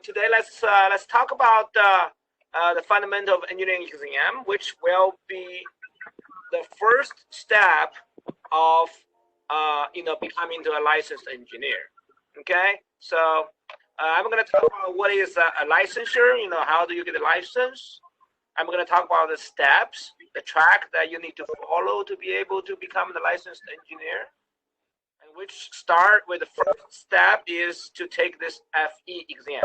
Today let's talk about the fundamental of engineering exam, which will be the first step of becoming to a licensed engineer. Okay, so I'm going to talk about what is a licensure. How do you get a license? I'm going to talk about the steps, the track that you need to follow to be able to become the licensed engineer. And which start with the first step is to take this FE exam,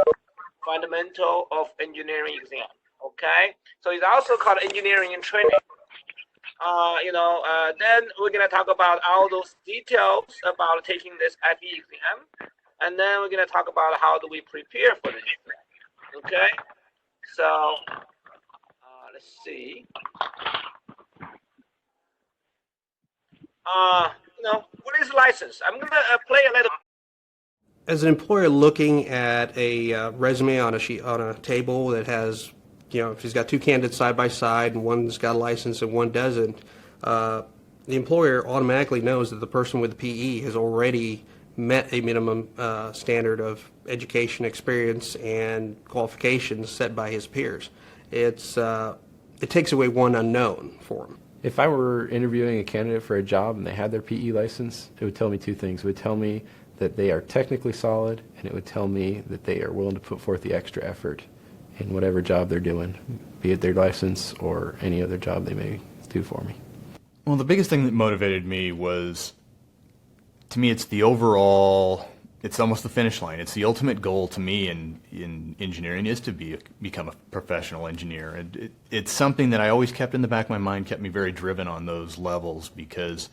Fundamental of Engineering exam. Okay, so it's also called engineering and training. Then we're gonna talk about all those details about taking this FE exam, and then we're gonna talk about how do we prepare for this exam. Okay, so let's see. What is license? I'm gonna play a little. As an employer looking at a resume on a table that has, if he's got two candidates side by side and one's got a license and one doesn't, the employer automatically knows that the person with the PE has already met a minimum standard of education, experience, and qualifications set by his peers. It takes away one unknown for him. If I were interviewing a candidate for a job and they had their PE license, it would tell me two things. It would tell me that they are technically solid, and it would tell me that they are willing to put forth the extra effort in whatever job they're doing, be it their license or any other job they may do for me. Well, the biggest thing that motivated me was, to me, it's the overall, it's almost the finish line. It's the ultimate goal to me in engineering is to become a professional engineer. And it's something that I always kept in the back of my mind, kept me very driven on those levels, because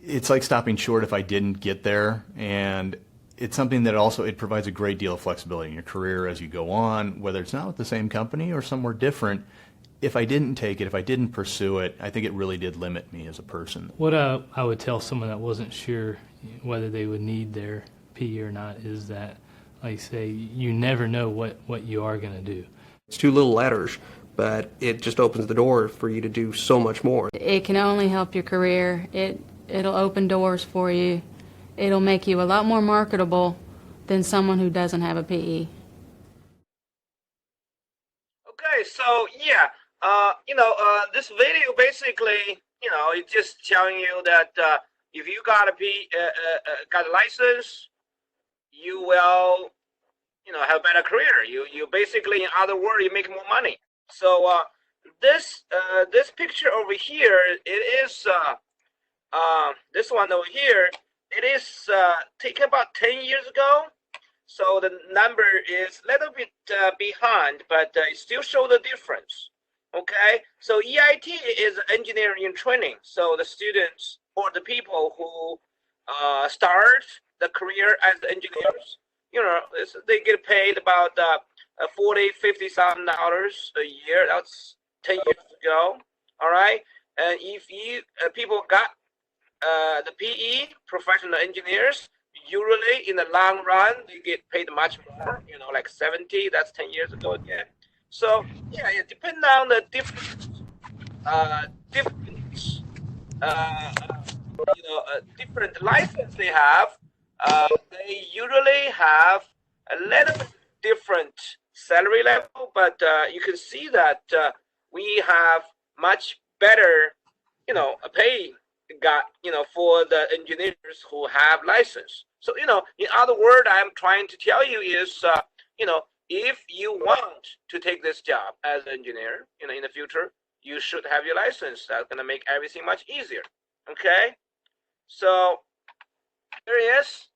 it's like stopping short if I didn't get there. And it's something that also, it provides a great deal of flexibility in your career as you go on, whether it's not with the same company or somewhere different. If I didn't take it, if I didn't pursue it, I think it really did limit me as a person. What I would tell someone that wasn't sure whether they would need their PE or not is that, like I say, you never know what you are going to do. It's two little letters, but it just opens the door for you to do so much more. It can only help your career. It'll open doors for you. It'll make you a lot more marketable than someone who doesn't have a PE. Okay, so yeah, this video basically, it's just telling you that if you got a license, you will, have a better career. You basically, in other words, you make more money. So this picture over here, it is this one over here. It is taken about 10 years ago. So the number is a little bit behind, but it still shows the difference. Okay, so EIT is engineering and training. So the students or the people who start the career as engineers, they get paid about $40,000-$50,000 a year. That's 10 years ago. All right, and if you people got the PE, professional engineers, usually in the long run they get paid much more. Like 70. That's 10 years ago again. So yeah, it depends on the different license they have. They usually have a little bit different salary level, but you can see that we have much better, pay for the engineers who have license. So in other words, I'm trying to tell you is if you want to take this job as an engineer, in the future, you should have your license. That's going to make everything much easier. Okay, so there is,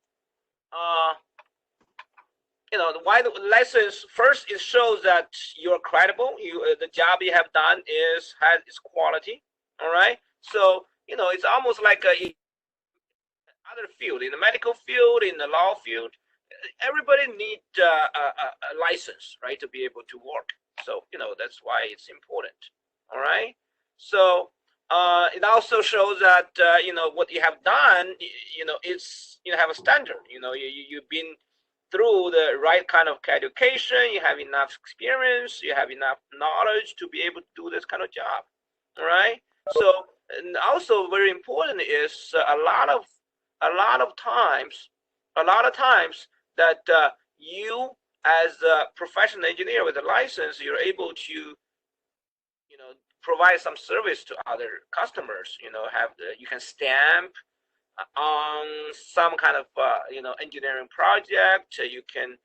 why the license. First, it shows that you're credible. The job you have done has its quality. All right, so it's almost like other field, in the medical field, in the law field. Everybody needs a license, right, to be able to work. So that's why it's important. All right. So it also shows that what you have done. It's have a standard. You've been through the right kind of education. You have enough experience. You have enough knowledge to be able to do this kind of job. All right. So and also very important is a lot of times that you as a professional engineer with a license, you're able to, provide some service to other customers. You can stamp on some kind of, engineering project. You can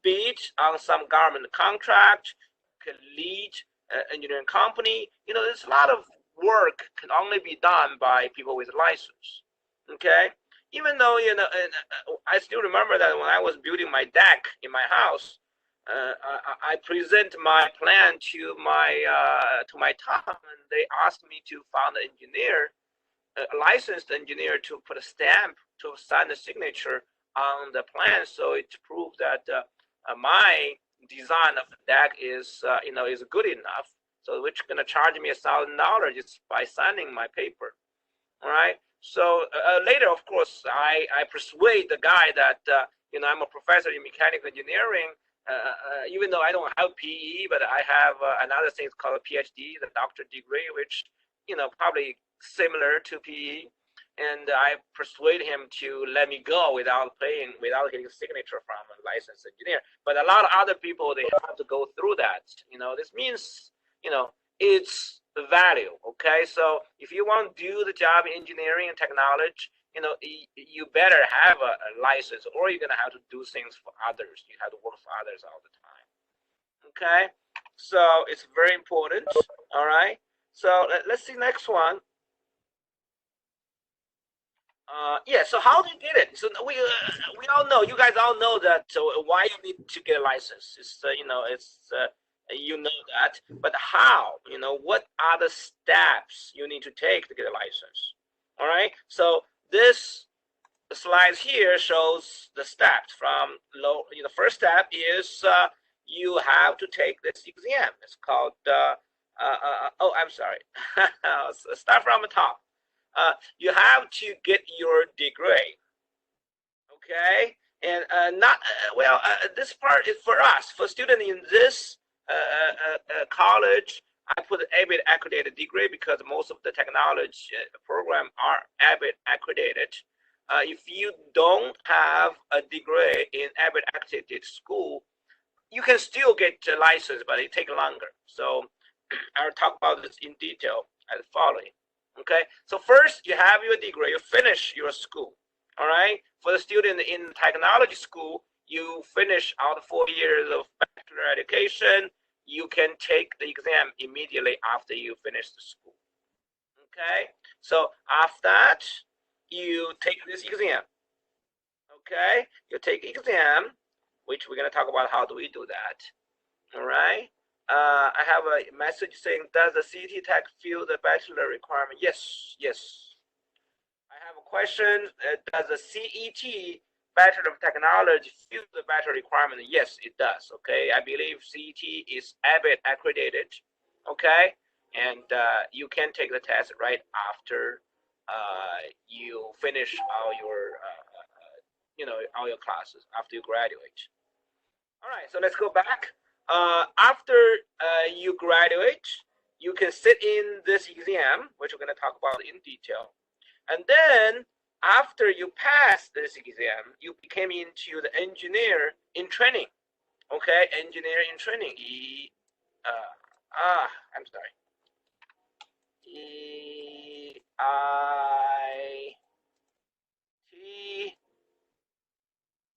bid on some government contract, can lead engineering company. There's a lot of work can only be done by people with license. Okay, even though I still remember that when I was building my deck in my house, I present my plan to my town, and they asked me to find an engineer, a licensed engineer, to put a stamp to sign the signature on the plan, so it proves that my design of the deck is is good enough. So which gonna charge me $1,000 just by signing my paper. All right. So later, of course, I persuade the guy that I'm a professor in mechanical engineering. Even though I don't have PE, but I have another thing called a PhD, the doctorate degree, which probably similar to PE. And I persuade him to let me go without getting a signature from a licensed engineer. But a lot of other people, they have to go through that. This means it's the value. Okay, so if you want to do the job in engineering and technology, you better have a license, or you're gonna have to do things for others. You have to work for others all the time. Okay, so it's very important. All right, so let's see next one. Yeah, so how do you get it? So we all know, you guys all know that why you need to get a license. It's that, but how? What are the steps you need to take to get a license? All right, so this slide here shows the steps from low. The first step is you have to take this exam. It's called oh, I'm sorry. Start from the top. You have to get your degree. Okay, and not this part is for us, for students in this college. I put ABET accredited degree because most of the technology program are ABET accredited. If you don't have a degree in ABET accredited school, you can still get a license, but it takes longer. So I'll talk about this in detail as following. Okay, so first you have your degree, you finish your school. All right, for the student in technology school, you finish all the 4 years of bachelor education. You can take the exam immediately after you finish the school. Okay, so after that, you take this exam. Okay, you take exam, which we're gonna talk about how do we do that. All right. I have a message saying, does the CET Tech fill the bachelor requirement? Yes, yes. I have a question. Does the CET Bachelor of Technology fill the bachelor requirement? Yes, it does. Okay, I believe CET is ABET accredited. Okay, and you can take the test right after you finish all your all your classes after you graduate. All right, so let's go back. After you graduate, you can sit in this exam, which we're going to talk about in detail. And then after you pass this exam, you became into the engineer in training. Okay, engineer in training. I'm sorry. EIT.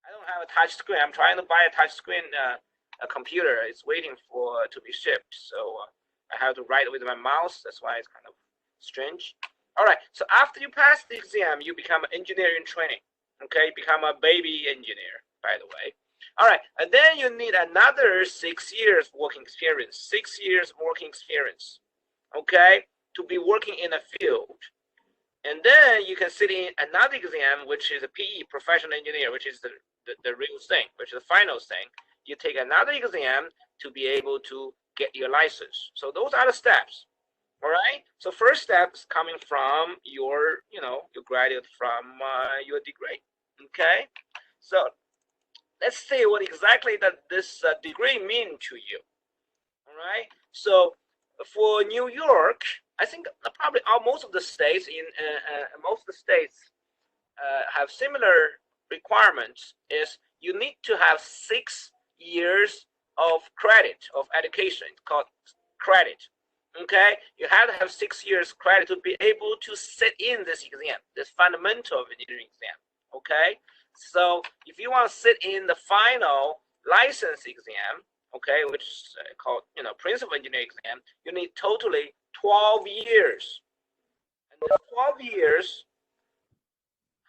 I don't have a touch screen. I'm trying to buy a touch screen a computer. It's waiting to be shipped. So I have to write with my mouse. That's why it's kind of strange. All right, so after you pass the exam, you become an engineer in training. Okay, you become a baby engineer, by the way. All right, and then you need another 6 years working experience, 6 years working experience, okay, to be working in a field. And then you can sit in another exam, which is a PE, professional engineer, which is the real thing, which is the final thing. You take another exam to be able to get your license. So those are the steps. All right. So first step is coming from your, you graduate from your degree. Okay. So let's see what exactly that this degree mean to you. All right. So for New York, I think probably most of the states have similar requirements. Is you need to have 6 years of credit of education. It's called credit. Okay, you have to have 6 years credit to be able to sit in this exam, this fundamental engineering exam. Okay, so if you want to sit in the final license exam, okay, which is called principal engineering exam, you need totally 12 years. And the 12 years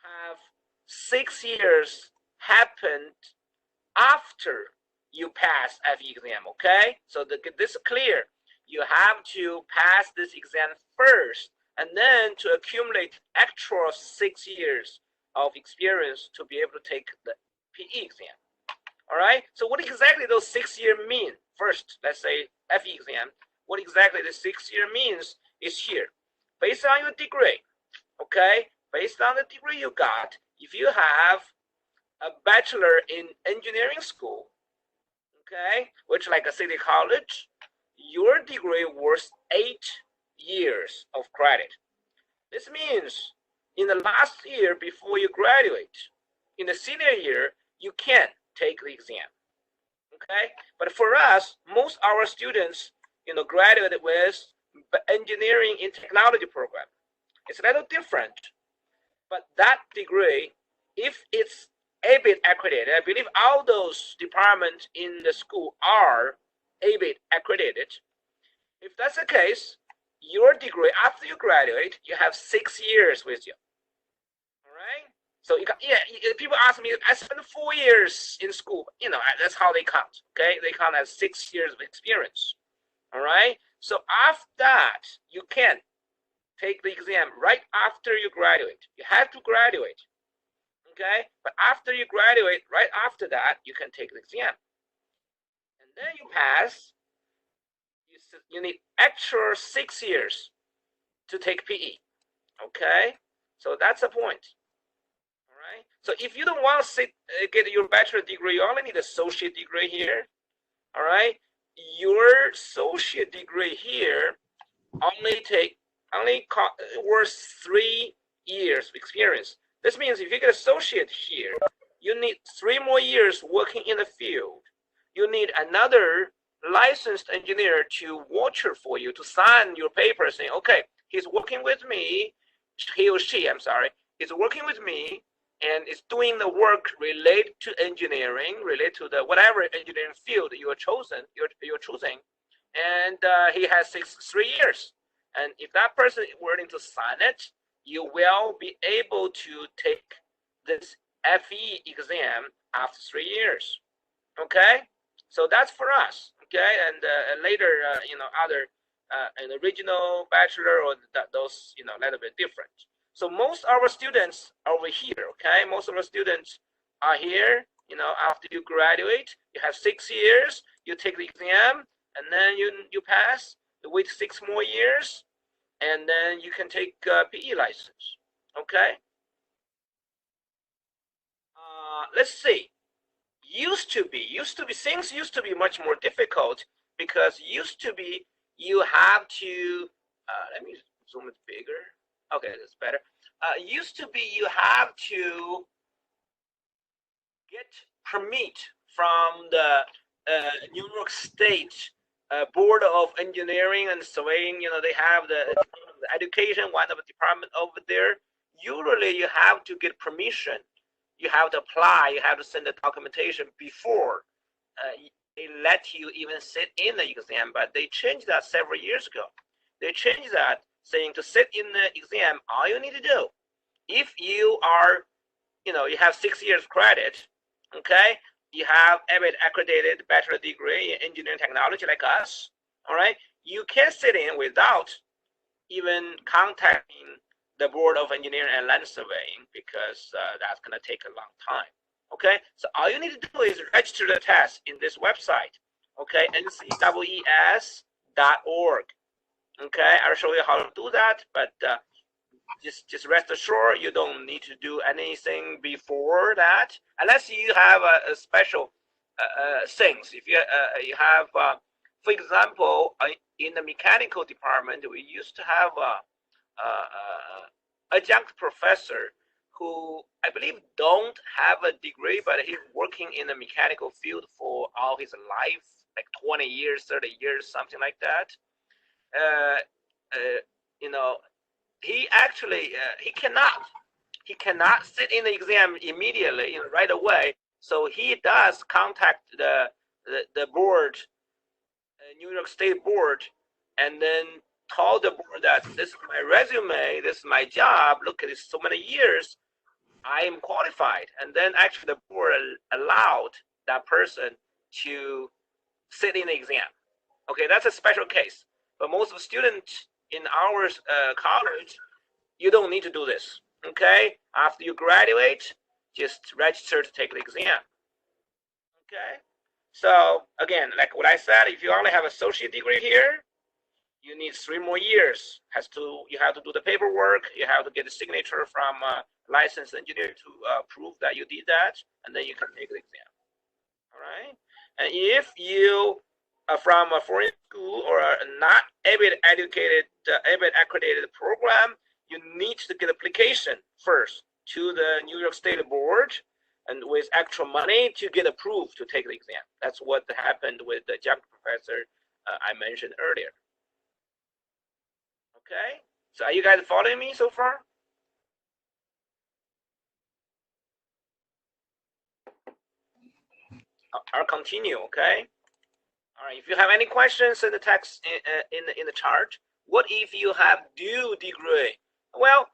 have 6 years happened after you pass FE exam. Okay, so this is clear. You have to pass this exam first, and then to accumulate actual 6 years of experience to be able to take the PE exam. All right. So what exactly those 6 years mean? First, let's say FE exam. What exactly the 6 years means is here. Based on your degree, okay, based on the degree you got, if you have a bachelor in engineering school, okay, which like a city college, your degree worth 8 years of credit. This means in the last year before you graduate, in the senior year, you can take the exam. Okay, but for us, most our students, graduate with engineering and technology program. It's a little different, but that degree, if it's ABIT accredited, I believe all those departments in the school are ABIT accredited. If that's the case, your degree after you graduate, you have 6 years with you. All right. So people ask me, I spent 4 years in school. That's how they count. Okay, they count as 6 years of experience. All right. So after that, you can take the exam right after you graduate. You have to graduate. Okay, but after you graduate, right after that, you can take the exam. And then you pass. You need extra 6 years to take PE. Okay, so that's the point. All right. So if you don't want to get your bachelor degree, you only need an associate degree here. All right. Your associate degree here only worth 3 years of experience. This means if you get associate here, you need 3 more years working in the field. You need another licensed engineer to watch for you, to sign your paper saying, okay, he's working with me, he or she, I'm sorry, is working with me and is doing the work related to engineering, related to the whatever engineering field you're choosing, and he has 3 years. And if that person is willing to sign it, you will be able to take this FE exam after 3 years. Okay, so that's for us. Okay, and later, other an original bachelor or those, a little bit different. So most of our students are over here. Okay, most of our students are here. After you graduate, you have 6 years. You take the exam, and then you pass. You wait 6 more years, and then you can take PE license. Okay. Let's see. Used to be things used to be much more difficult, because used to be you have to let me zoom it bigger. Okay, that's better. Used to be you have to get permit from the New York State Board of Engineering and Surveying. They have the education, one of the department over there. Usually you have to get permission. You have to apply, you have to send the documentation before they let you even sit in the exam. But they changed that several years ago. They changed that, saying to sit in the exam, all you need to do, if you are, you have 6 years credit, okay, you have ABIT accredited bachelor degree in engineering technology like us, all right, you can sit in without even contacting the Board of Engineering and Land Surveying, because that's going to take a long time. Okay, so all you need to do is register the test in this website. Okay, ncees.org. Okay, I'll show you how to do that, but just rest assured you don't need to do anything before that, unless you have a special things. If you have, for example, in the mechanical department, we used to have adjunct professor who I believe don't have a degree, but he's working in the mechanical field for all his life, like 20 years, 30 years, something like that. Uh, uh, you know, he actually he cannot sit in the exam immediately, right away. So he does contact the board, New York State board, and then told the board that this is my resume, this is my job. Look at this, so many years, I am qualified. And then actually the board allowed that person to sit in the exam. Okay, that's a special case. But most of the students in our college, you don't need to do this. Okay, after you graduate, just register to take the exam. Okay, so again, like what I said, if you only have associate degree here, you need 3 more years. You have to do the paperwork. You have to get a signature from a licensed engineer to prove that you did that, and then you can take the exam. All right. And if you are from a foreign school or a not ABET educated, ABET accredited program, you need to get application first to the New York State board, and with extra money to get approved to take the exam. That's what happened with the geography professor I mentioned earlier. Okay, so are you guys following me so far? I'll continue, okay? All right, if you have any questions in the text in the chart, what if you have dual degree? Well,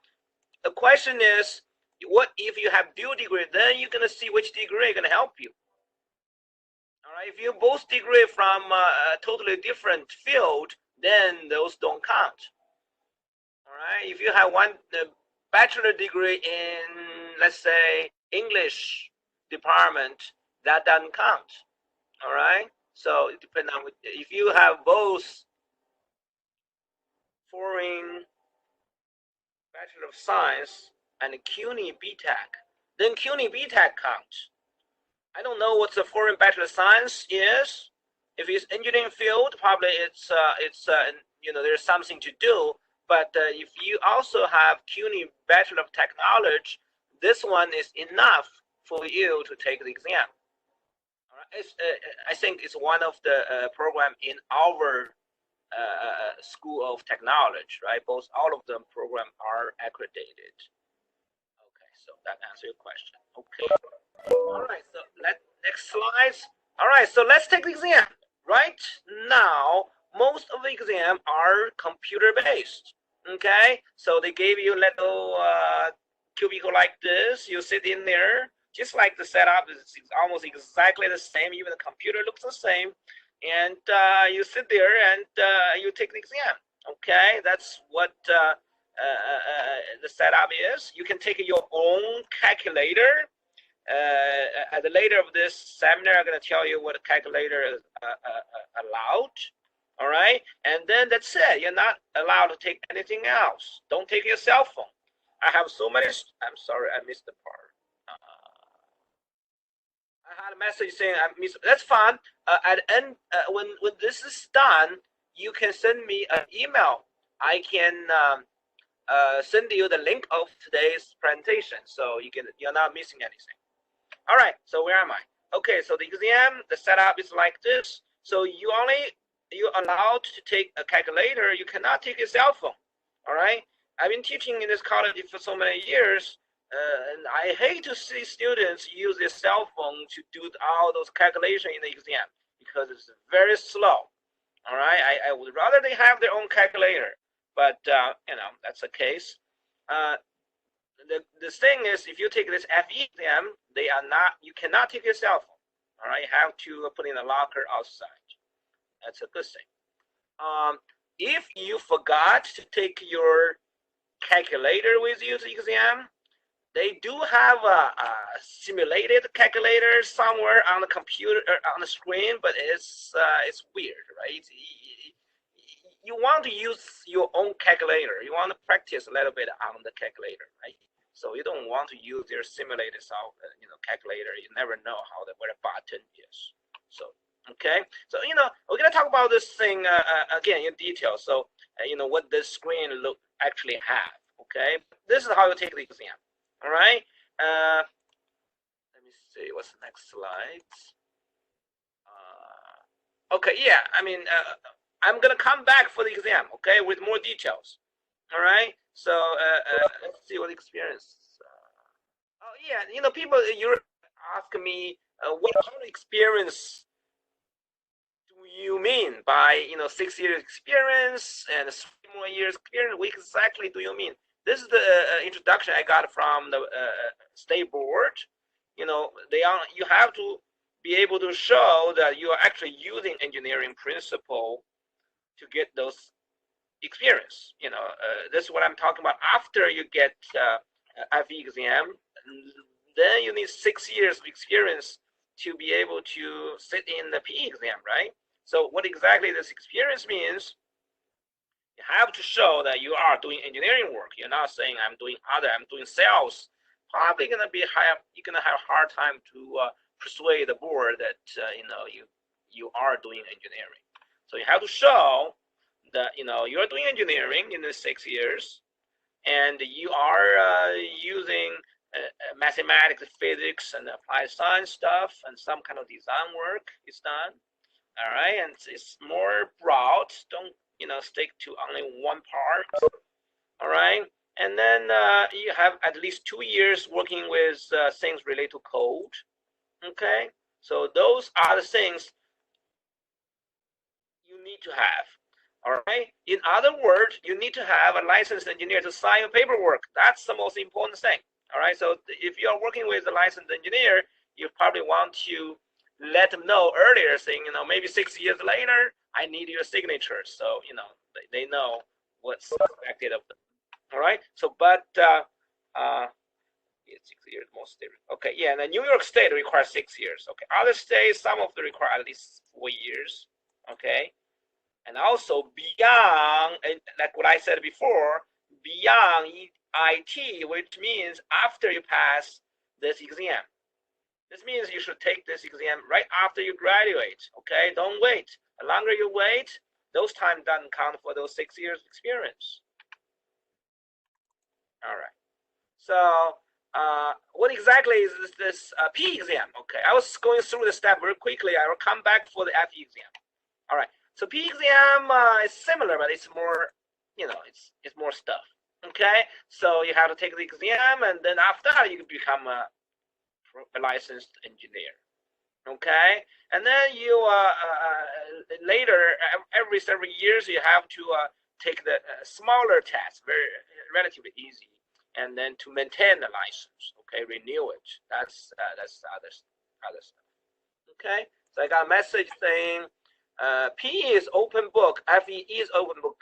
the question is, what if you have dual degree? Then you're gonna see which degree gonna help you. All right, if you both degree from a totally different field, then those don't count. All right, if you have one bachelor degree in, let's say, English department, that doesn't count. All right, so it depends on if you have both foreign Bachelor of Science and CUNY BTech, then CUNY BTech counts. I don't know what the foreign Bachelor of Science is. If it's engineering field, probably it's there's something to do. But if you also have CUNY Bachelor of Technology, this one is enough for you to take the exam. All right. I think it's one of the program in our School of Technology, right? All of them program are accredited. Okay, so that answers your question. Okay. All right, so next slides. All right, so let's take the exam. Right now, most of the exam are computer based. Okay, so they gave you a little cubicle like this. You sit in there, just like the setup is almost exactly the same. Even the computer looks the same. And you sit there and you take the exam. Okay, that's what the setup is. You can take your own calculator. At the later of this seminar, I'm going to tell you what a calculator is allowed. All right, and then that's it. You're not allowed to take anything else. Don't take your cell phone. I have so many. I'm sorry, I missed the part. I had a message saying I missed. That's fine. At the end, when this is done, you can send me an email. I can send you the link of today's presentation, so you're not missing anything. All right. So where am I? Okay. So the exam, the setup is like this. So you're allowed to take a calculator. You cannot take a cell phone. All right. I've been teaching in this college for so many years. And I hate to see students use their cell phone to do all those calculations in the exam because it's very slow. All right, I would rather they have their own calculator, but that's the case. The thing is, if you take this FE exam, you cannot take your cell phone. All right, you have to put in a locker outside. That's a good thing. If you forgot to take your calculator with you to the exam, they do have a simulated calculator somewhere on the computer on the screen, but it's weird, right? You want to use your own calculator. You want to practice a little bit on the calculator, right? So you don't want to use their simulated calculator. You never know where the button is. So okay, so we're gonna talk about this thing again in detail. So what this screen actually have. Okay, this is how you take the exam. All right. Let me see. What's the next slide? Okay. Yeah. I mean, I'm gonna come back for the exam. Okay, with more details. All right. So let's see what experience. Oh yeah. People you ask me what kind of experience do you mean by 6 years experience and 3 more years experience? What exactly do you mean? This is the introduction I got from the state board. You have to be able to show that you are actually using engineering principle to get those experience. This is what I'm talking about. After you get FE exam, then you need 6 years of experience to be able to sit in the PE exam, right? So what exactly this experience means, you have to show that you are doing engineering work. You're not saying I'm doing sales. Probably going to be you're going to have a hard time to persuade the board that you are doing engineering. So you have to show that you're doing engineering in the 6 years, and you are using mathematics, physics, and applied science stuff, and some kind of design work is done. All right, and it's more broad. Don't stick to only one part. All right, and then you have at least 2 years working with things related to code. Okay, so those are the things you need to have. All right. In other words, you need to have a licensed engineer to sign your paperwork. That's the most important thing. All right. So if you are working with a licensed engineer, you probably want to let them know earlier, saying, maybe 6 years later, I need your signature. So, they know what's expected of them. All right. So, but, 6 years, most states. Okay. Yeah. And the New York State requires 6 years. Okay. Other states, some of them require at least 4 years. Okay. And also beyond, like what I said before, beyond IT, which means after you pass this exam. This means you should take this exam right after you graduate, okay? Don't wait. The longer you wait, those time doesn't count for those 6 years experience. All right. So what exactly is this P exam? Okay, I was going through the step very quickly. I will come back for the FE exam. All right. So P exam is similar, but it's more, it's more stuff. Okay. So you have to take the exam, and then after that, you can become a licensed engineer. Okay. And then you later, every several years, you have to take the smaller test, relatively easy, and then to maintain the license. Okay, renew it. That's other stuff. Okay. So I got a message saying. P is open book, FE is open book.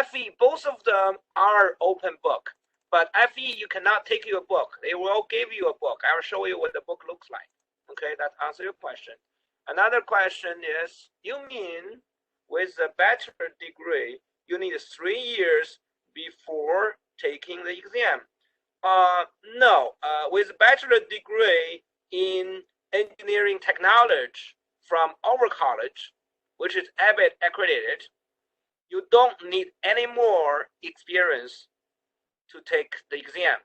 FE, both of them are open book, but FE, you cannot take your book. They will give you a book. I will show you what the book looks like. Okay, that answers your question. Another question is, you mean with a bachelor degree, you need 3 years before taking the exam? No, with a bachelor degree in engineering technology from our college, which is ABET accredited, you don't need any more experience to take the exam.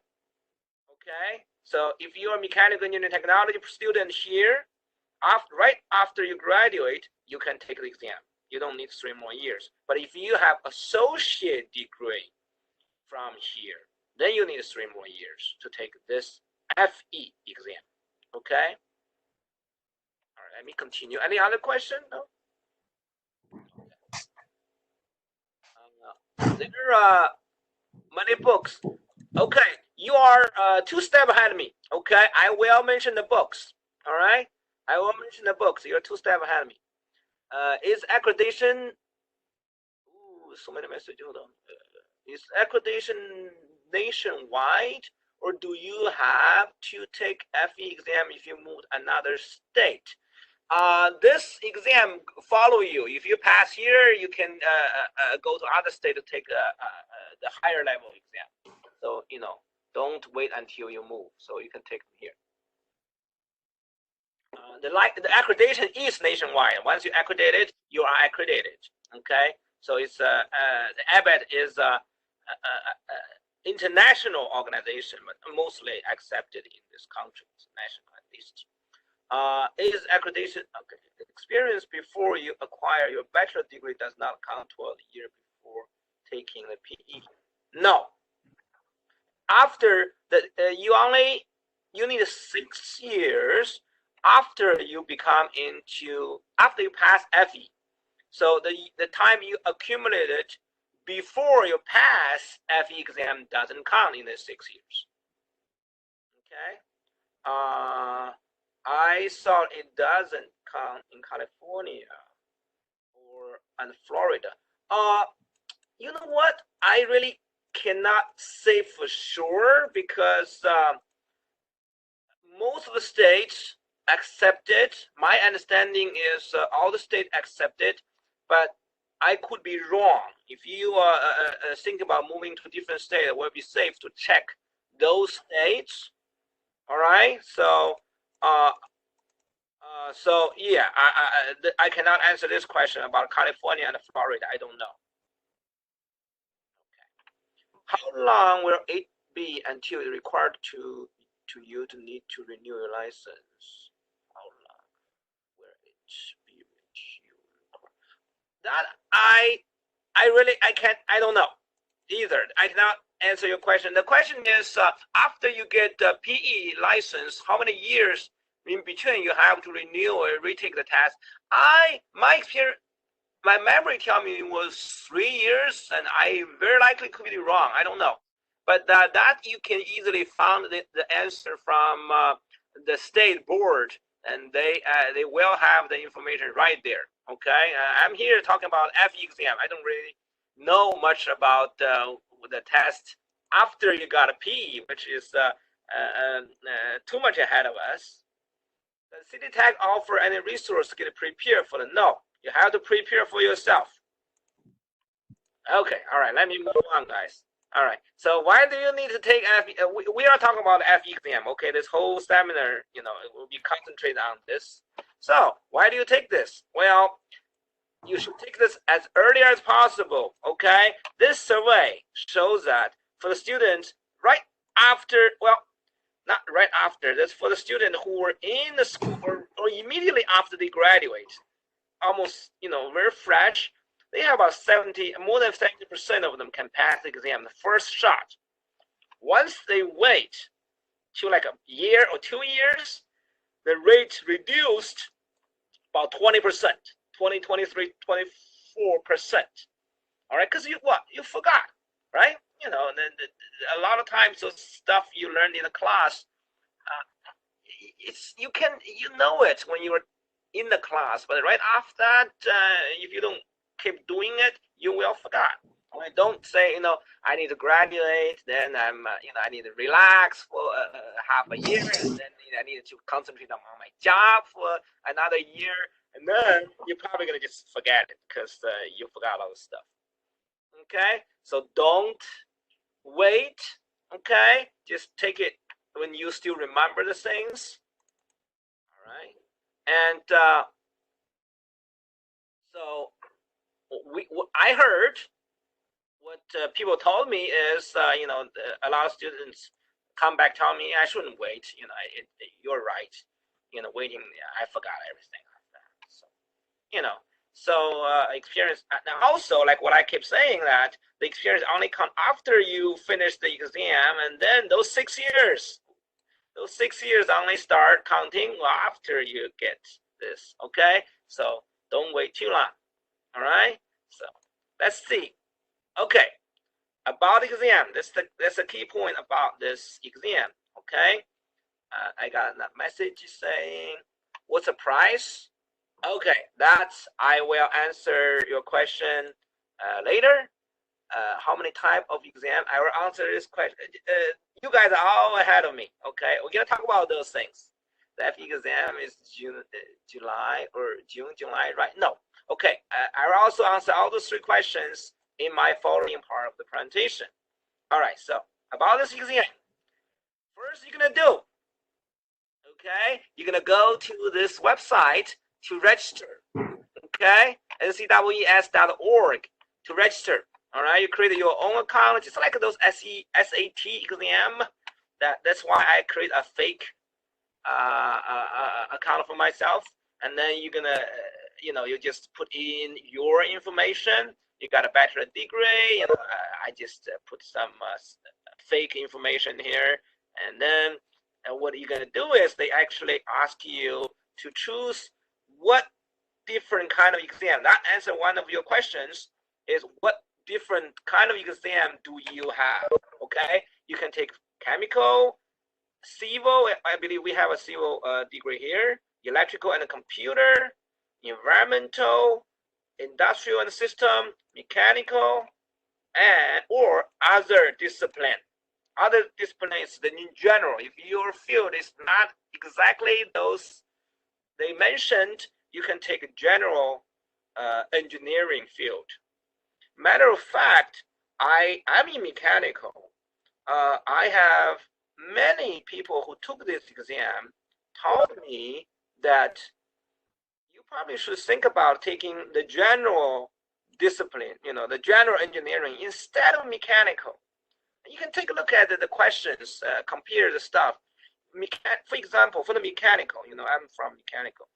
Okay, so if you are a mechanical engineering technology student here, right after you graduate, you can take the exam. You don't need 3 more years. But if you have associate degree from here, then you need 3 more years to take this FE exam. Okay. All right, let me continue. Any other question? No. There are many books. Okay, you are 2 steps ahead of me. Okay, I will mention the books. All right, I will mention the books. You're 2 steps ahead of me. Is accreditation? Ooh, so many messages. Hold on. Is accreditation nationwide, or do you have to take FE exam if you move to another state? This exam follow you. If you pass here, you can go to other state to take the higher level exam. So don't wait until you move. So you can take them here. The accreditation is nationwide. Once you accredit it, you are accredited. Okay. So it's the ABET international organization, but mostly accepted in this country, national at least. Is accreditation experience before you acquire your bachelor degree does not count 12 years before taking the PE? No. After the you need 6 years after you after you pass FE. So the time you accumulated before you pass FE exam doesn't count in the 6 years. Okay. I thought it doesn't count in California and Florida. You know what? I really cannot say for sure because most of the states accept it. My understanding is all the states accept it, but I could be wrong. If you think about moving to a different state, it would be safe to check those states. All right, so yeah, I cannot answer this question about California and Florida. I don't know. Okay. How long will it be until it's required to you to need to renew your license? How long will it be required? That I don't know either. I cannot answer your question. The question is after you get the PE license, how many years in between you have to renew or retake the test? My experience, my memory tell me it was 3 years, and I very likely could be wrong. I don't know, but that you can easily find the answer from the state board, and they will have the information right there. Okay, I'm here talking about FE exam. I don't really know much about the test after you got a PE, which is too much ahead of us. Does City Tech offer any resource to get prepared for the? No, you have to prepare for yourself. Okay, all right, let me move on, guys. All right, so why do you need to take FE? We are talking about FE exam, okay? This whole seminar, it will be concentrated on this. So why do you take this? Well, you should take this as early as possible, okay? This survey shows that for the students right after, well, not right after, that's for the student who were in the school or immediately after they graduate, almost, very fresh. They have about more than 70% of them can pass the exam the first shot. Once they wait to like a year or 2 years, the rate reduced about 20%, 20, 23, 24%. All right, because you forgot, right? A lot of times those stuff you learned in the class, you know it when you were in the class, but right after that, if you don't keep doing it, you will forget. I don't say, I need to graduate, then I need to relax for half a year, and then I need to concentrate on my job for another year, and then you're probably gonna just forget it because you forgot all the stuff. Okay, so don't wait. Okay, just take it when you still remember the things. All right, and so I heard what people told me is, a lot of students come back telling me I shouldn't wait. You're right. Waiting, I forgot everything like that. So, experience. Now also, like what I keep saying, that the experience only comes after you finish the exam, and then those 6 years only start counting after you get this. Okay, so don't wait too long. All right. So let's see. Okay, about exam. That's a key point about this exam. Okay, I got a message saying, "What's the price?" Okay, I will answer your question later. How many type of exam? I will answer this question. You guys are all ahead of me. Okay, we're gonna talk about those things. The FE exam is June, July, right? No. Okay, I will also answer all those 3 questions in my following part of the presentation. All right, so about this exam, first you're gonna do, okay, you're gonna go to this website to register, okay, ncwes.org to register. All right, you create your own account, just like those SAT exam. That's why I create a fake account for myself, and then you're gonna, you just put in your information. You got a bachelor degree, I just put some fake information here, and then what you're gonna do is they actually ask you to choose what different kind of exam. That answer one of your questions is what different kind of exam do you have? Okay, you can take chemical, civil. I believe we have a civil degree here. Electrical and computer, environmental, industrial and system, mechanical, and or other discipline. Other disciplines then in general. If your field is not exactly those they mentioned, you can take a general engineering field. Matter of fact, I'm in mechanical. I have many people who took this exam told me that you probably should think about taking the general discipline, the general engineering instead of mechanical. You can take a look at the questions, compare the stuff. For example, for the mechanical, I'm from mechanical.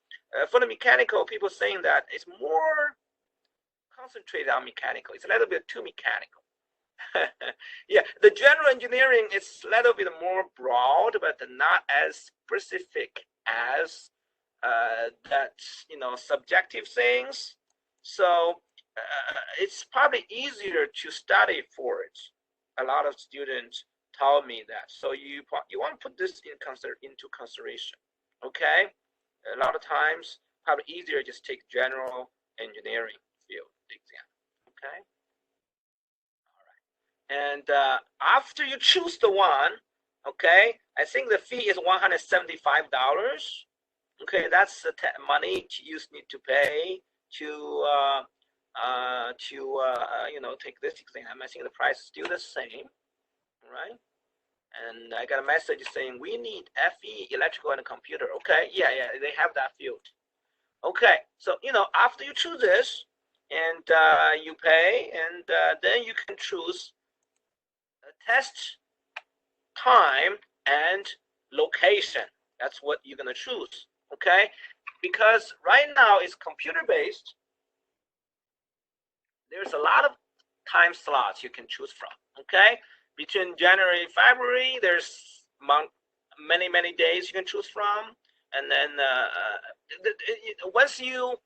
For the mechanical, people saying that it's more concentrated on mechanical. It's a little bit too mechanical. Yeah, the general engineering is a little bit more broad, but not as specific as that, subjective things. So it's probably easier to study for it. A lot of students told me that. So you want to put this into consideration. Okay, a lot of times probably easier just take general engineering field exam. Okay. And after you choose the one, okay, I think the fee is $175. Okay, that's the money you need to pay to take this exam. I think the price is still the same, right? And I got a message saying we need FE, electrical and computer. Okay, yeah, they have that field. Okay, so after you choose this, and you pay, and then you can choose test time and location. That's what you're gonna choose, okay? Because right now it's computer based. There's a lot of time slots you can choose from, okay? Between January and February, there's many days you can choose from, and then once you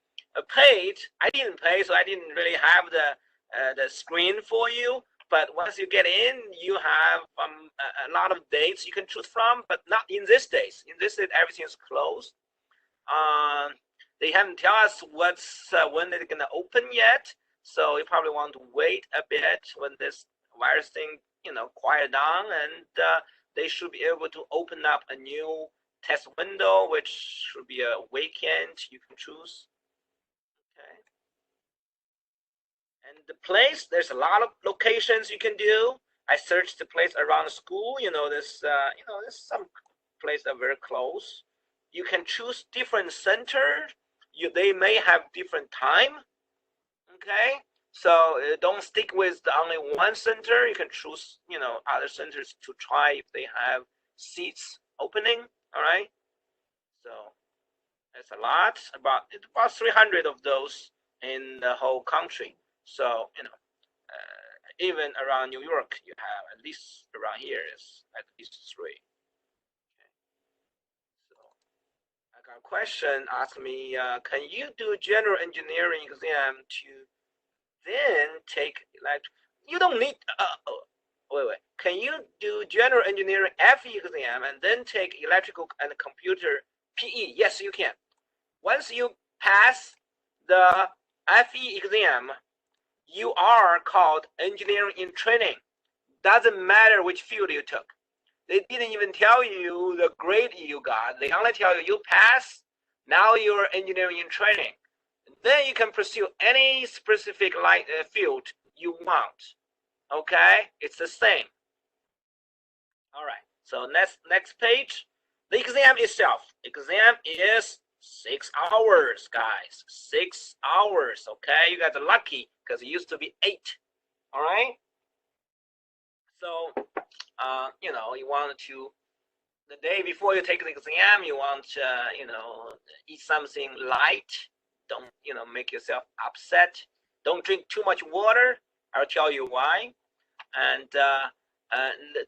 paid, I didn't pay, so I didn't really have the screen for you. But once you get in, you have a lot of dates you can choose from, but not in these days. In this days, everything is closed. They haven't tell us when they're gonna open yet, so you probably want to wait a bit when this virus thing, quiet down, and they should be able to open up a new test window, which should be a weekend you can choose. Okay. And the place, there's a lot of locations you can do. I searched the place around the school. There's some places that are very close. You can choose different centers. They may have different time. Okay, so don't stick with only one center. You can choose, other centers to try if they have seats opening. All right. So that's a lot. About 300 of those in the whole country. So, even around New York, you have at least around here is at least 3. Okay. So I got a question asked me, can you do general engineering exam to then take you don't need, wait. Can you do general engineering FE exam and then take electrical and computer PE? Yes, you can. Once you pass the FE exam, you are called engineering in training. Doesn't matter which field you took. They didn't even tell you the grade you got. They only tell you pass. Now you're engineering in training. Then you can pursue any specific field you want. Okay, it's the same. All right. So next page. The exam itself. Exam is 6 hours, guys. 6 hours. Okay, you guys are lucky because it used to be 8. All right. So, you want to, the day before you take the exam, you want to, eat something light. Don't, make yourself upset. Don't drink too much water. I'll tell you why. And the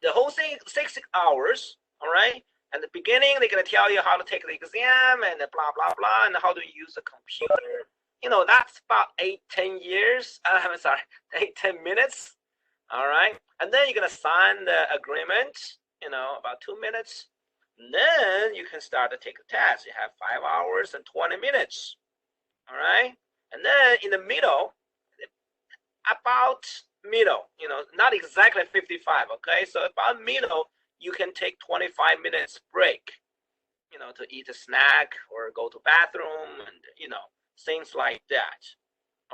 whole thing, 6 hours. All right. At the beginning, they're going to tell you how to take the exam and blah, blah, blah, and how to use the computer. That's about 8-10 years. I'm sorry, 8-10 minutes. All right. And then you're going to sign the agreement, about 2 minutes. And then you can start to take the test. You have 5 hours and 20 minutes. All right. And then in the middle, about middle, not exactly 55. Okay. So about middle, you can take 25 minutes break, to eat a snack or go to bathroom and, things like that.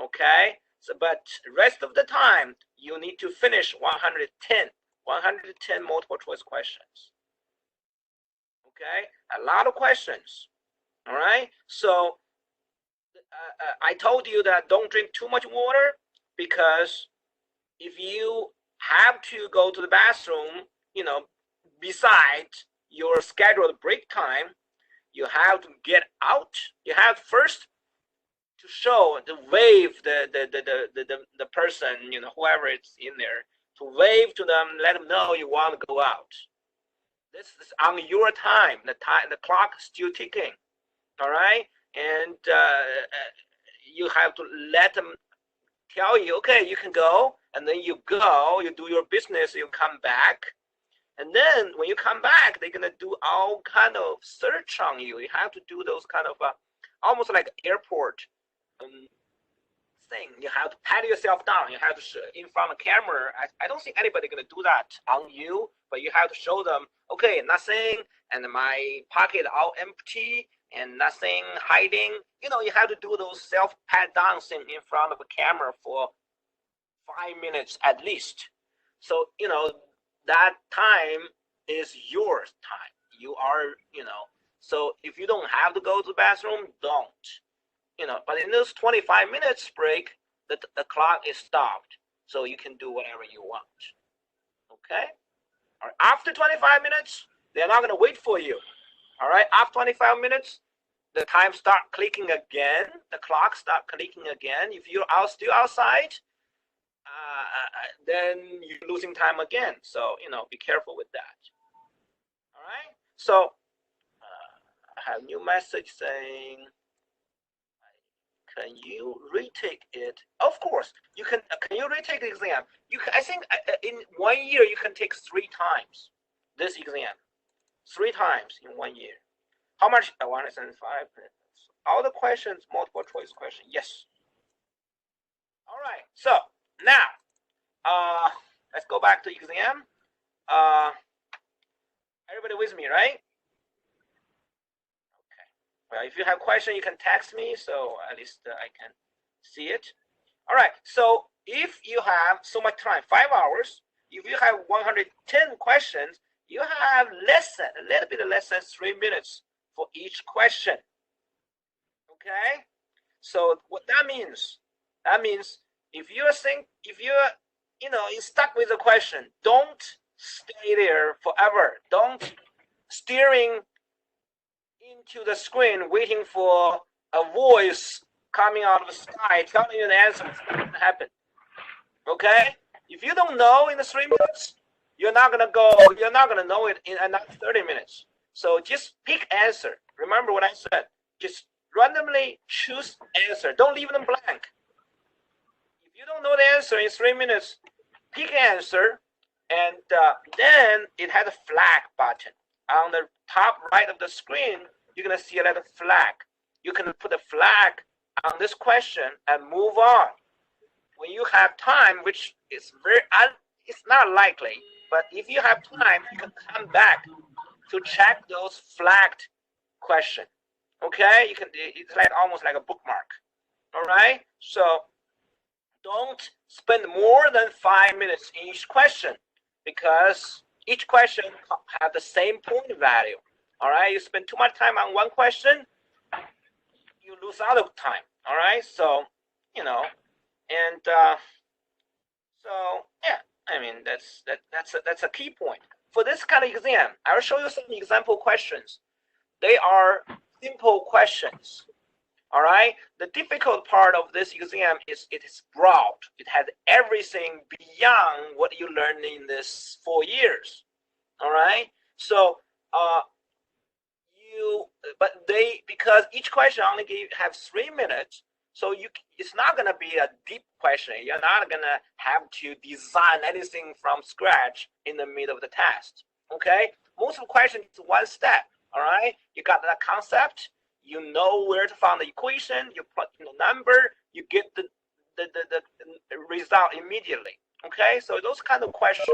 Okay. So, but rest of the time, you need to finish 110 multiple choice questions. Okay, a lot of questions. All right. So I told you that don't drink too much water, because if you have to go to the bathroom, besides your scheduled break time, you have to get out. You have first to show, to wave the person, whoever is in there, to wave to them, let them know you want to go out. This is on your time. The clock is still ticking. All right, and you have to let them tell you, okay, you can go, and then you go, you do your business, you come back, and then when you come back, they're gonna do all kind of search on you. You have to do those kind of almost like airport thing. You have to pat yourself down. You have to in front of the camera. I don't think anybody gonna do that on you, but you have to show them, okay, nothing, and my pocket all empty, and nothing hiding. You have to do those self pat down thing in front of a camera for 5 minutes at least. So that time is your time. You are, so if you don't have to go to the bathroom, don't. But in those 25 minutes break, the clock is stopped, so you can do whatever you want. Okay? All right. After 25 minutes, they're not going to wait for you. All right? After 25 minutes, the time start clicking again. The clock start clicking again. If you're still outside, then you're losing time again. So, be careful with that. All right? So, I have a new message saying, can you retake it? Of course, you can. Can you retake the exam? I think in 1 year you can take 3 times this exam. 3 times in 1 year. How much? 175. All the questions, multiple choice question. Yes. All right. So now, let's go back to exam. Everybody with me, right? If you have a question, you can text me, so at least I can see it. All right, so if you have so much time, 5 hours, if you have 110 questions, you have a little bit less than 3 minutes for each question. Okay, so what that means if you're stuck with a question, don't stay there forever. Don't staring into the screen waiting for a voice coming out of the sky telling you the answer. It's not going to happen. Okay? If you don't know in the 3 minutes, you're not going to know it in another 30 minutes. So just pick answer. Remember what I said. Just randomly choose answer. Don't leave them blank. If you don't know the answer in 3 minutes, pick answer, and then it has a flag button. On the top right of the screen, you're going to see a little flag. You can put a flag on this question and move on. When you have time, which is it's not likely, but if you have time, you can come back to check those flagged questions. Okay? It's like almost like a bookmark. All right? So don't spend more than 5 minutes in each question, because each question have the same point value. All right, you spend too much time on one question, you lose out of time. All right, so So yeah, I mean that's a key point. For this kind of exam, I will show you some example questions. They are simple questions. All right. The difficult part of this exam is it is broad. It has everything beyond what you learned in this 4 years. All right. So because each question only have 3 minutes, so it's not gonna be a deep question. You're not gonna have to design anything from scratch in the middle of the test. Okay. Most of the questions is one step. All right. You got that concept. You know where to find the equation. You plug in the number. You get the result immediately. Okay. So those kind of questions,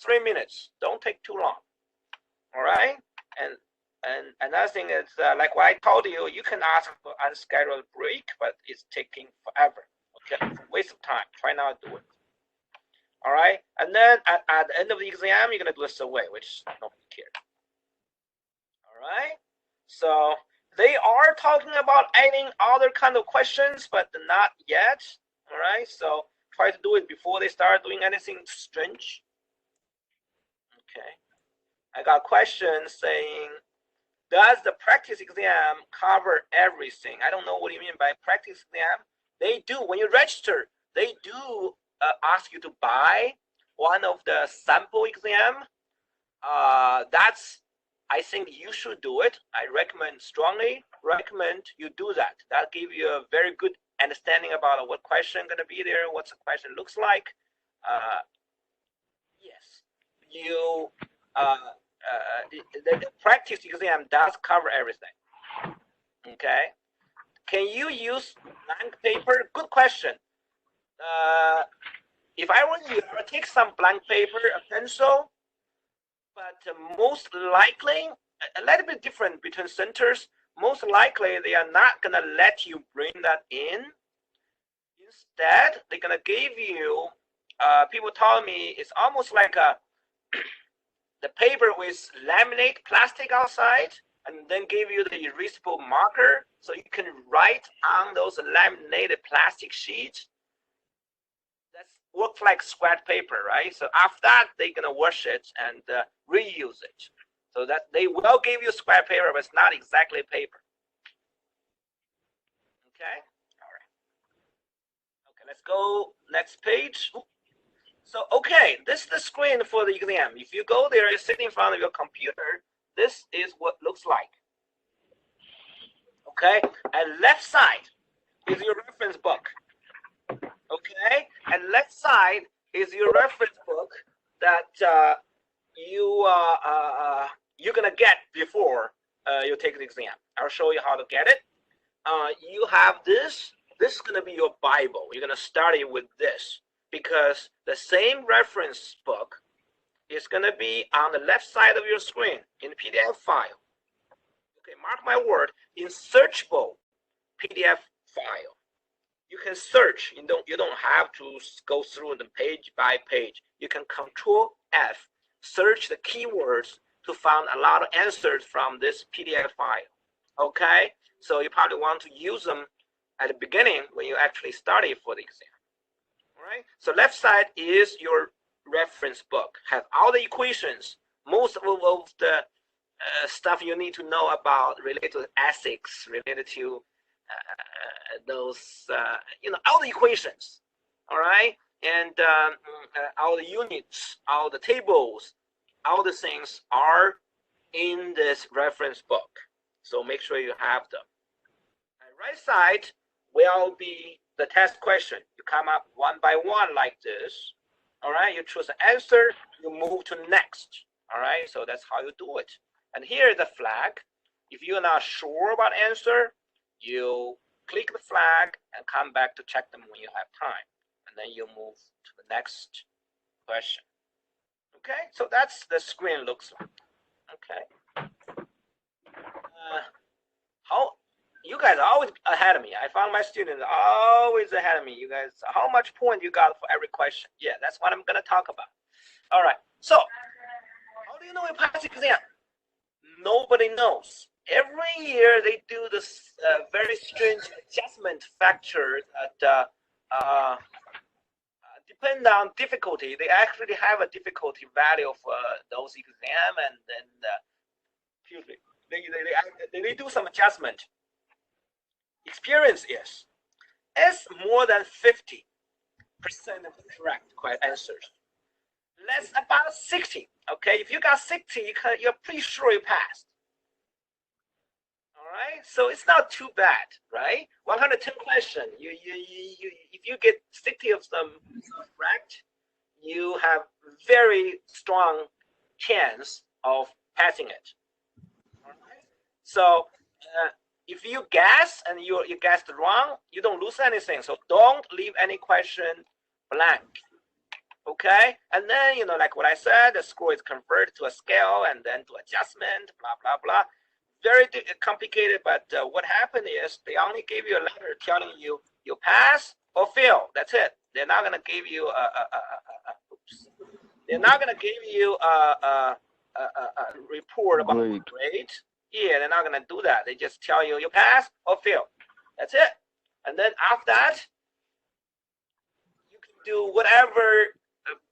3 minutes. Don't take too long. All right. And another thing is, like what I told you, you can ask for unscheduled break, but it's taking forever. Okay, waste of time. Try not to do it. All right, and then at the end of the exam, you're gonna do a survey, which nobody cares. All right, so they are talking about adding other kind of questions, but not yet. All right, so try to do it before they start doing anything strange. Okay, I got questions saying, does the practice exam cover everything? I don't know what you mean by practice exam. They do. When you register, they do ask you to buy one of the sample exam. I think you should do it. I strongly recommend you do that. That'll give you a very good understanding about what question going to be there, what the question looks like. Yes, you. The practice exam does cover everything. Okay. Can you use blank paper? Good question. If I were you, I would take some blank paper, a pencil, but most likely, a little bit different between centers. Most likely, they are not going to let you bring that in. Instead, they're going to give you, people told me it's almost like the paper with laminate plastic outside, and then give you the erasable marker so you can write on those laminated plastic sheets. That works like scratch paper, right? So after that, they're gonna wash it and reuse it. So that they will give you scratch paper, but it's not exactly paper. Okay, all right. Okay, let's go next page. So, okay, this is the screen for the exam. If you go there, you sit in front of your computer, this is what it looks like. Okay, and left side is your reference book. Okay, and left side is your reference book that you're gonna get before you take the exam. I'll show you how to get it. You have this. This is gonna be your Bible. You're gonna study with this, because the same reference book is going to be on the left side of your screen in PDF file. Okay, mark my word, in searchable PDF file. You can search. You don't have to go through the page by page. You can Control F, search the keywords to find a lot of answers from this PDF file. Okay, so you probably want to use them at the beginning when you actually study for the exam. All right, so left side is your reference book, have all the equations, most of the stuff you need to know about related to ethics, related to those, all the equations. All right, and all the units, all the tables, all the things are in this reference book. So make sure you have them. And right side will be the test question. You come up one by one like this. All right, you choose an answer, you move to next. All right, so that's how you do it. And here is the flag. If you're not sure about answer, you click the flag and come back to check them when you have time. And then you move to the next question. Okay, so that's the screen looks like. Okay. You guys are always ahead of me. I found my students always ahead of me. You guys, how much point you got for every question? Yeah, that's what I'm going to talk about. All right. So, how do you know you pass the exam? Nobody knows. Every year they do this very strange adjustment factor at depend on difficulty. They actually have a difficulty value for those exam, and then excuse me, they do some adjustment. Experience is it's more than 50% of the correct answers. Less about 60. Okay, if you got 60, you're pretty sure you passed. All right, so it's not too bad, right? 110 question. If you get 60 of them correct, you have very strong chance of passing it. All right. So if you guess and you guessed wrong, you don't lose anything. So don't leave any question blank. Okay, and then like what I said, the score is converted to a scale and then to adjustment, blah blah blah. Very complicated, but what happened is they only gave you a letter telling you you pass or fail. That's it. They're not gonna give you they're not gonna give you a report about the grade. Yeah, they're not gonna do that. They just tell you you pass or fail. That's it. And then after that, you can do whatever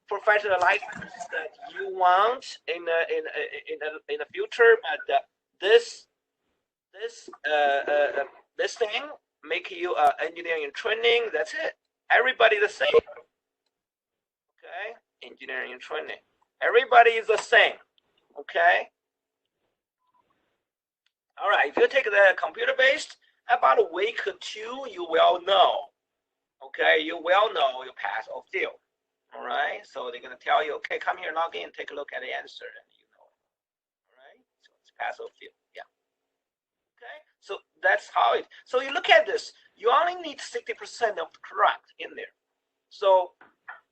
professional license that you want in the future, but this thing make you engineering training. That's it. Everybody the same. Okay, engineering training. Everybody is the same. Okay. All right. If you take the computer based, about a week or two, you will know. Okay, you will know you pass or fail. All right, so they're gonna tell you, okay, come here, log in, take a look at the answer, and you know. All right, so it's pass or fail. Yeah. Okay, so that's how it. So you look at this, you only need 60% of the correct in there. So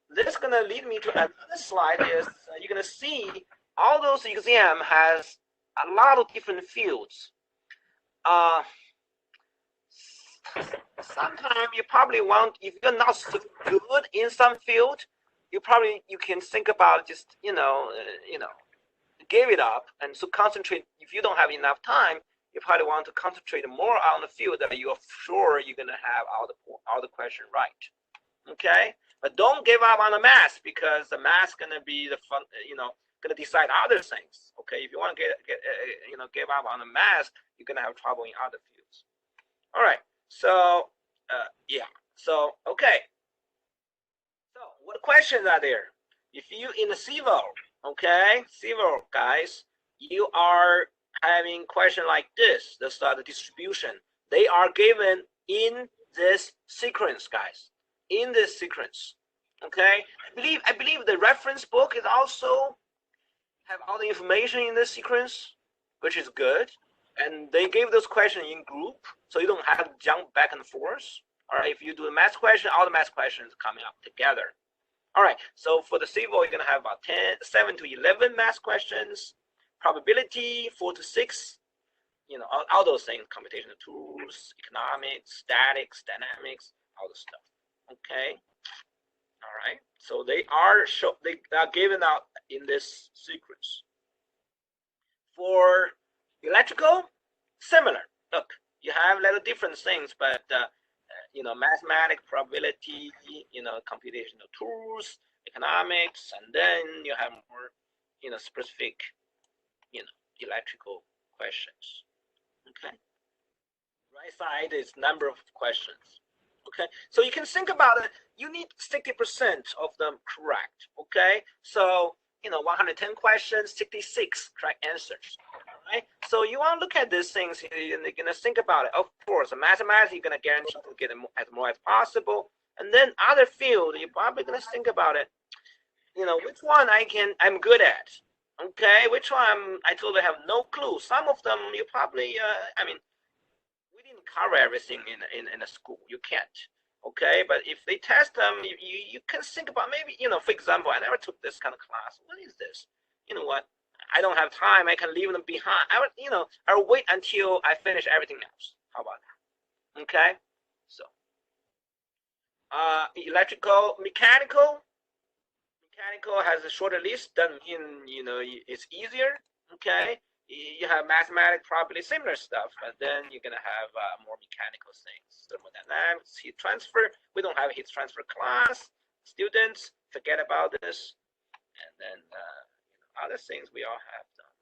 this is gonna lead me to another slide. Is you're gonna see all those exam has a lot of different fields. Sometimes you probably want, if you're not so good in some field, you can think about just give it up and so concentrate. If you don't have enough time, you probably want to concentrate more on the field that you are sure you're gonna have all the question right. Okay, but don't give up on the math, because the math gonna be the fun. Gonna decide other things. Okay, if you want to give up on the math, you're gonna have trouble in other fields. All right. So yeah. So okay. So what questions are there? If you in the civil, okay, civil guys, you are having question like this. This the distribution. They are given in this sequence, guys. In this sequence. Okay. I believe the reference book is also have all the information in this sequence, which is good. And they gave those questions in group, so you don't have to jump back and forth. All right, if you do a math question, all the math questions coming up together. All right, so for the civil, you're gonna have about 7 to 11 math questions, probability 4 to 6, all those things, computational tools, economics, statics, dynamics, all the stuff. Okay, all right, so they are given out in this sequence. For electrical, similar. Look, you have little different things, but mathematics, probability, computational tools, economics, and then you have more, specific, electrical questions. Okay. Right side is number of questions. Okay, so you can think about it. You need 60% of them correct. Okay, so 110 questions, 66 correct answers. Right? So you want to look at these things and you're gonna think about it. Of course, mathematics you're gonna guarantee to get as more as possible, and then other field you're probably gonna think about it. Which one I'm good at. Okay, which one I totally have no clue. Some of them you probably we didn't cover everything in a school. You can't. Okay, but if they test them, you can think about maybe for example, I never took this kind of class. What is this? You know what? I don't have time. I can leave them behind. I'll wait until I finish everything else. How about that? Okay. So, electrical, mechanical has a shorter list. Doesn't mean it's easier. Okay. You have mathematics, probably similar stuff, but then you're gonna have more mechanical things. Thermodynamics, heat transfer. We don't have heat transfer class. students forget about this, and then other things we all have done.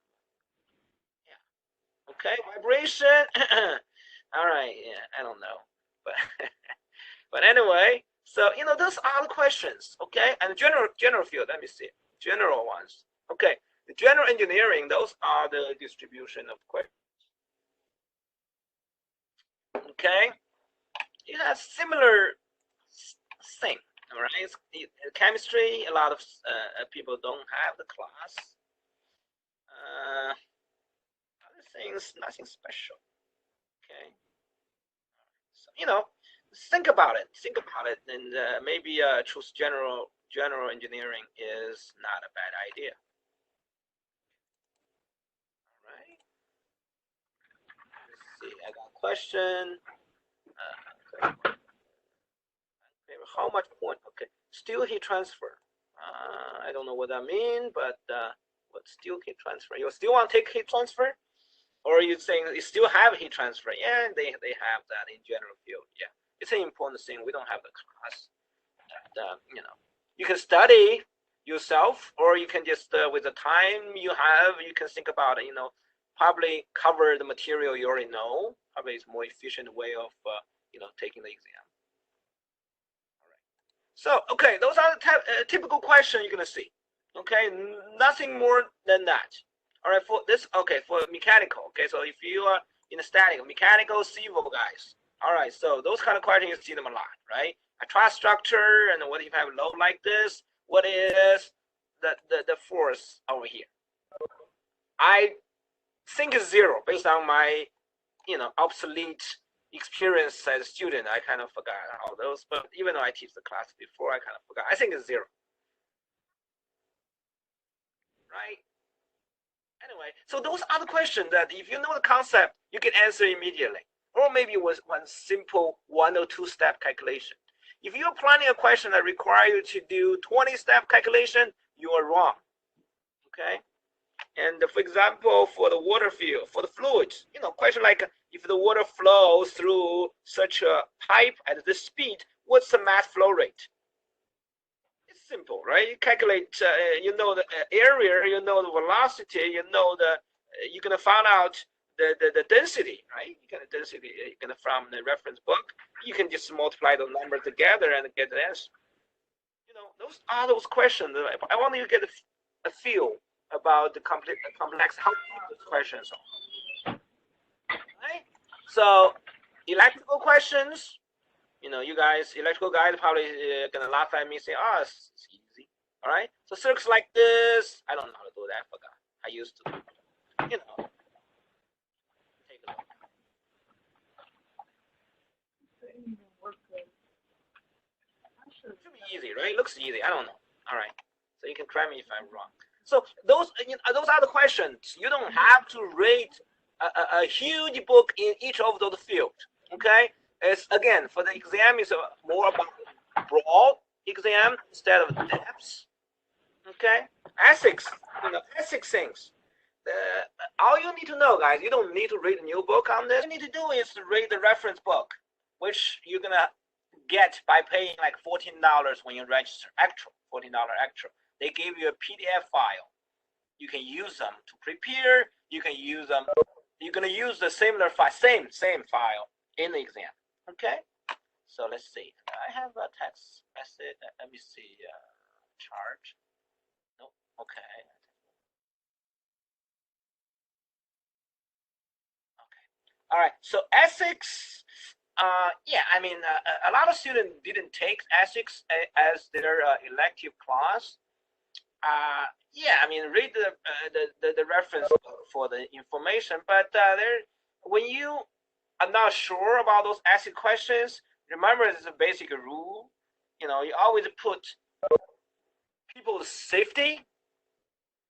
Yeah. Okay, vibration. All right. Yeah, I don't know, but but anyway. So those are the questions. Okay, and general field. Let me see. General ones. Okay, the general engineering. Those are the distribution of questions. Okay, it has similar thing. All right, chemistry. A lot of people don't have the class. Other things, nothing special. Okay, so think about it. Think about it, and maybe choose general engineering is not a bad idea. All right. Let's see. I got a question. Okay. How much point? Okay. Still heat transfer. I don't know what that means, but what still heat transfer? You still want to take heat transfer? Or are you saying you still have heat transfer? Yeah, they have that in general field. Yeah, it's an important thing. We don't have the class. You can study yourself, or you can just with the time you have, you can think about it. Probably cover the material you already know. Probably it's more efficient way of taking the exam. All right. So okay, those are the typical questions you're gonna see. Okay, nothing more than that. All right, for this, okay, for mechanical, okay, so if you are in a static, mechanical, civil guys, all right, so those kind of questions, you see them a lot, right? A truss structure, and what if you have a load like this? What is the force over here? I think it's zero based on my, obsolete experience as a student. I kind of forgot all those, but even though I teach the class before, I kind of forgot. I think it's zero, right? Anyway, so those are the questions that if you know the concept, you can answer immediately. Or maybe with one simple 1 or 2 step calculation. If you're planning a question that requires you to do 20-step calculation, you are wrong. Okay? And for example, for the water field, for the fluids, question like if the water flows through such a pipe at this speed, what's the mass flow rate? Simple, right? You calculate, the area, the velocity, you're gonna find out the density, right? Density, from the reference book. You can just multiply those numbers together and get the answer. Those are those questions. I want you to get a feel about the complex how those questions are. Right? So, electrical questions. You guys, electrical guys, probably gonna laugh at me, say, "Oh, it's easy." All right. So circuits like this, I don't know how to do that. I forgot. I used to. Take a look. It should be easy, right? It looks easy. I don't know. All right. So you can correct me if I'm wrong. So those are the questions. You don't have to read a huge book in each of those fields. Okay. It's again for the exam is more about broad exam instead of depth. Okay, ethics, ethics things. All you need to know, guys, you don't need to read a new book on this. All you need to do is to read the reference book, which you're gonna get by paying like $14 when you register. Actual $14 actual. They give you a PDF file. You can use them to prepare. You can use them. You're gonna use the similar file, same file in the exam. Okay, so let's see. I have a text message. Let me see. Charge. No. Okay. Okay. All right. So ethics. Yeah. I mean, a lot of students didn't take ethics as their elective class. Yeah. I mean, read the reference for the information, but when you I'm not sure about those ethics questions. Remember, it's a basic rule. You always put people's safety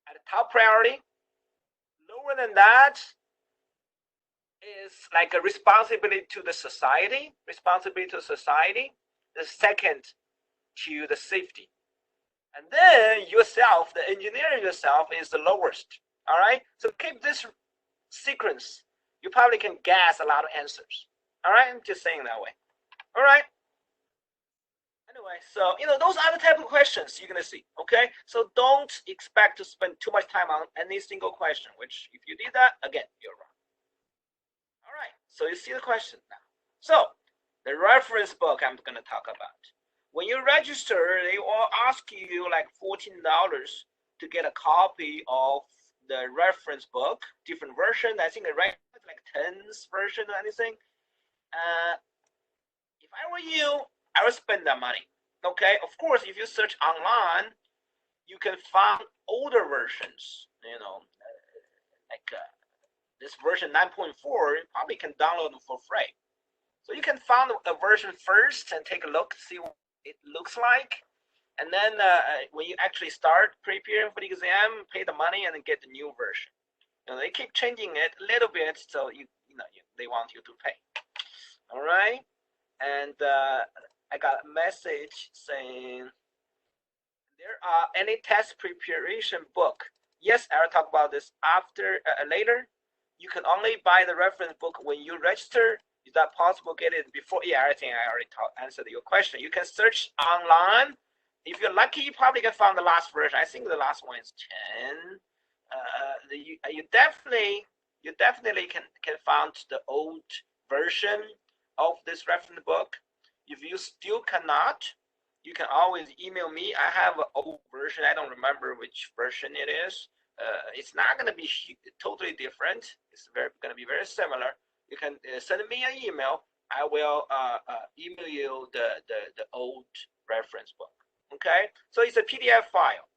at the top priority. Lower than that is like a responsibility to the society. The second to the safety. And then yourself, the engineer yourself, is the lowest. All right? So keep this sequence. You probably can guess a lot of answers. All right? I'm just saying that way. All right? Anyway, So, those are the type of questions you're going to see. Okay. So don't expect to spend too much time on any single question, which if you did that, again, you're wrong. All right. So you see the question now. So the reference book I'm going to talk about. When you register, they will ask you like $14 to get a copy of the reference book, different version. I think it right like 10th version or anything. If I were you, I would spend that money. Okay, of course, if you search online, you can find older versions. This version 9.4, you probably can download them for free. So you can find a version first and take a look, see what it looks like. And then when you actually start preparing for the exam, pay the money and then get the new version. They keep changing it a little bit, so they want you to pay. All right, and I got a message saying there are any test preparation book. Yes, I'll talk about this after later. You can only buy the reference book when you register. Is that possible? Get it before? Yeah, I think I already answered your question. You can search online. If you're lucky, you probably can find the last version. I think the last one is 10. You definitely can find the old version of this reference book. If you still cannot, you can always email me. I have an old version. I don't remember which version it is. It's not going to be totally different. It's going to be very similar. You can send me an email. I will email you the old reference book. Okay, so it's a PDF file.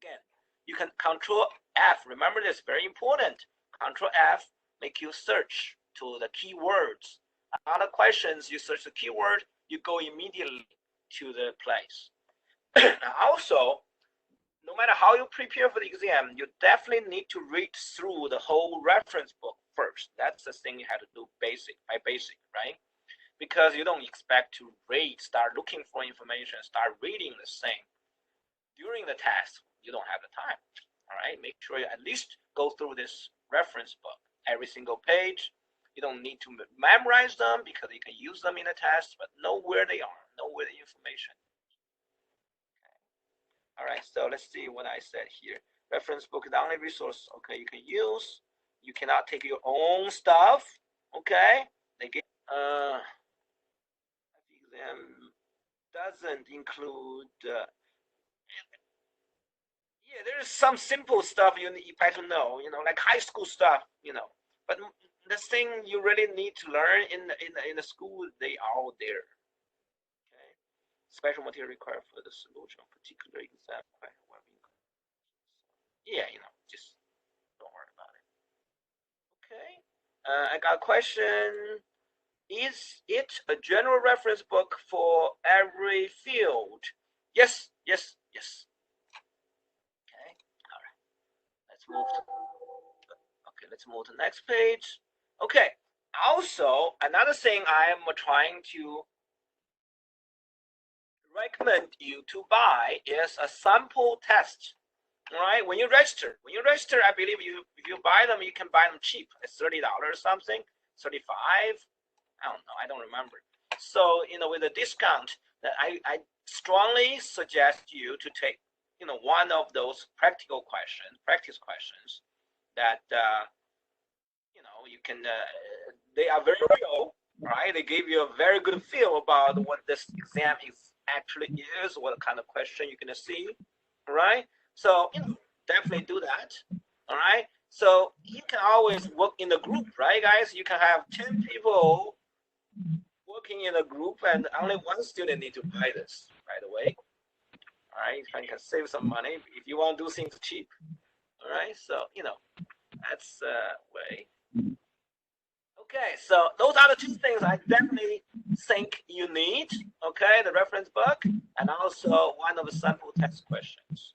Again, you can Control F. Remember this, very important. Control F make you search to the keywords. Other questions, you search the keyword, you go immediately to the place. Also, no matter how you prepare for the exam, you definitely need to read through the whole reference book first. That's the thing you have to do basic, right? Because you don't expect to start looking for information, start reading the thing during the test. You don't have the time. All right, make sure you at least go through this reference book, every single page. You don't need to memorize them because you can use them in a test, but know where they are, know where the information. Okay. All right, so let's see what I said here. Reference book is the only resource, okay, you can use. You cannot take your own stuff, okay? They get, exam doesn't include, yeah, there's some simple stuff you better know, like high school stuff, but the thing you really need to learn in the school, they are all there. Okay, special material required for the solution of particular exam. Yeah, just don't worry about it. Okay, I got a question. Is it a general reference book for every field? Yes. Okay, all right. Let's move to the next page. Okay, also another thing I am trying to recommend you to buy is a sample test. All right, when you register, I believe if you buy them, you can buy them cheap. It's $30 or something, 35. I don't know, I don't remember. So with a discount, that I strongly suggest you to take one of those practice questions that you can. They are very real, right? They give you a very good feel about what this exam actually is, what kind of question you're gonna see, right? So definitely do that. All right. So you can always work in a group, right, guys? You can have 10 people working in a group, and only one student need to buy this, by the way. All right, you can save some money if you want to do things cheap. All right, so that's the way. Okay, so those are the two things I definitely think you need. Okay, the reference book and also one of the sample text questions.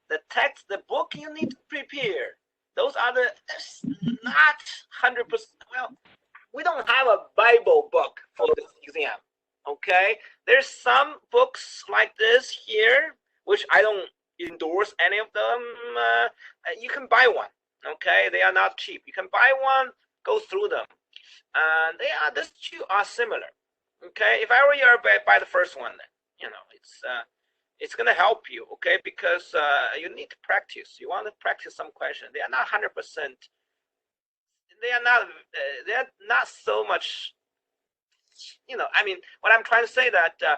The book you need to prepare. Those are not 100%. Well, we don't have a Bible book for this exam. Okay, there's some books like this here, which I don't endorse any of them. You can buy one. Okay, they are not cheap. You can buy one, go through them, and these two are similar. Okay, if I were you, I'd buy the first one then. it's gonna help you, okay? Because you need to practice. You want to practice some questions. They are not 100%. They are not. They are not so much. I mean, what I'm trying to say that the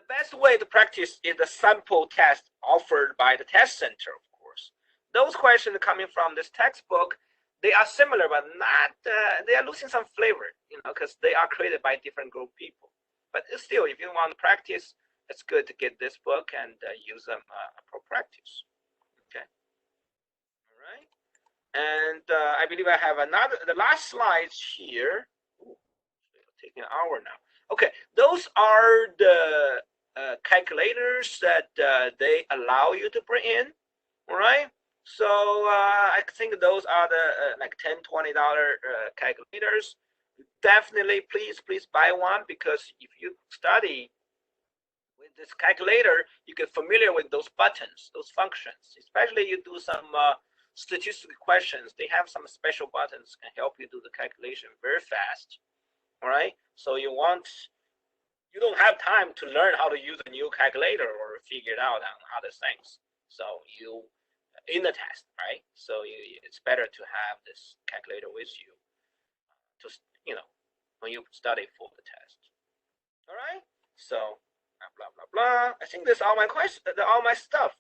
best way to practice is the sample test offered by the test center, of course. Those questions coming from this textbook, they are similar, but not. They are losing some flavor, because they are created by different group of people. But still, if you want to practice, it's good to get this book and use them for practice. Okay. All right. And I believe I have the last slides here. Ooh, it'll take an hour now. Okay, those are the calculators that they allow you to bring in. All right. So I think those are the like $10, $20 calculators. Definitely, please buy one, because if you study with this calculator, you get familiar with those buttons, those functions. Especially you do some statistical questions. They have some special buttons can help you do the calculation very fast. All right. So you don't have time to learn how to use a new calculator or figure it out on other things. So you in the test, right? So it's better to have this calculator with you to when you study for the test. All right. So blah blah blah. I think that's all my questions. All my stuff.